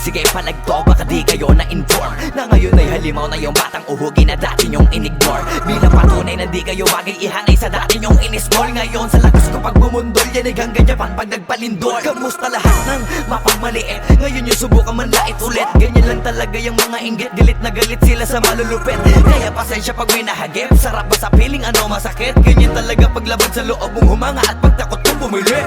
Sige palagto, baka di kayo na-inform na ngayon ay halimaw na yung batang uhugi na dati nyong in-ignore. Bilang patunay na di kayo bagay ihanay sa dati nyong in-small. Ngayon sa lakas ko pag bumundol, yanig hanggang Japan pag nagpalindol. Kamusta lahat ng mapagmaliit? Ngayon yung subukan manlait ulit. Ganyan lang talaga yung mga inggit, galit na galit sila sa malulupit. Kaya pasensya pag may nahagip, sarap ba sa piling ano masakit? Ganyan talaga paglaban sa loob mong humanga at pagtakot mong bumili.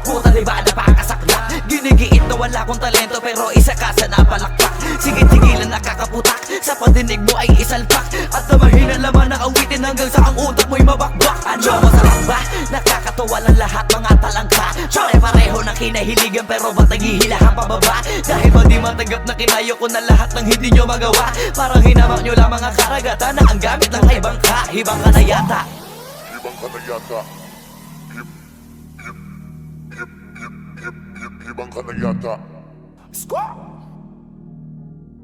Puta diba napakasaklap? Ginigiit na wala kong talento pero isa ka sa napalakpak. Sige-tigilan nakakaputak, sa pandinig mo ay isalpak. At na mahina laman na awitin hanggang sa ang utak mo'y mabakbak. Ano masarap ba? Nakakatawa lang lahat mga talangka. Pare-pareho na kinahiligan pero ba't naghihilahan pababa? Dahil ba di matanggap na kinayo ko na lahat ng hindi nyo magawa? Parang hinamak nyo lang mga karagatan na ang gamit lang ay bangka. Hibang ka na yata. Hibang ka na yata. Hibang ka na yata.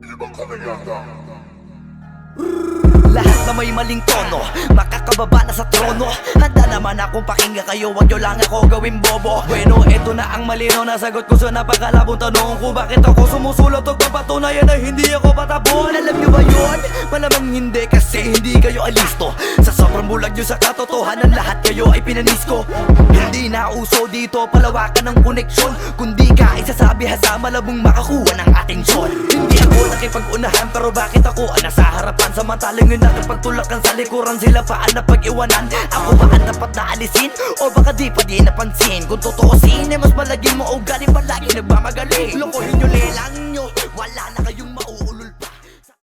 Hibang ka na yata. Lahat na may maling tono, makakababa na sa trono. Handa naman akong pakinggan kayo, wag nyo lang ako gawin bobo. Bueno, eto na ang malino na sagot ko sa napakalabong tanong kung bakit ako sumusulot o papatunayan na hindi ako patabon. Alam nyo ba yun? Malamang hindi kasi hindi kayo alisto. Sa sobrang bulag nyo sa katotohanan, lahat kayo ay pinanis ko. Hindi na uso dito palawakan ng koneksyon, kundi ka isasabi hasa malabong makakuha ng atensyon. Hindi ako nakipag-unahan pero bakit ako ang nasa harapan? Samantalang yun nakipagtulakan sa likuran, sila pa ang napag-iwanan. Ako ba ang dapat na alisin? O baka di pa di napansin? Kung totoosin, mas malaging mo o galing palagi nagmamagaling. Lokohin nyo, lelang nyo, wala na kayo